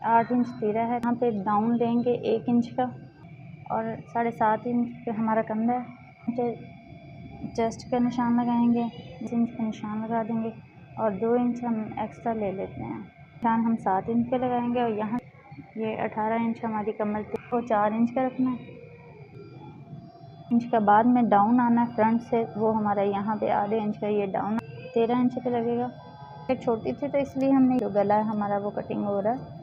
8 inch तीरा है। यहाँ पे डाउन लेंगे 1 इंच का और 7.5 इंच पे हमारा कंधा है। चेस्ट का निशान लगाएंगे, 10 इंच का निशान लगा देंगे और 2 इंच हम एक्स्ट्रा ले लेते हैं। निशान हम 7 इंच पे लगाएंगे और यहाँ ये 18 इंच हमारी कमर को 4 इंच का रखना है। इंच का बाद में डाउन आना है फ्रंट से, वो हमारा यहाँ पे आधे इंच का ये डाउन 13 इंच पे लगेगा। छोटी थी तो इसलिए हमने जो गला है हमारा वो कटिंग हो रहा है।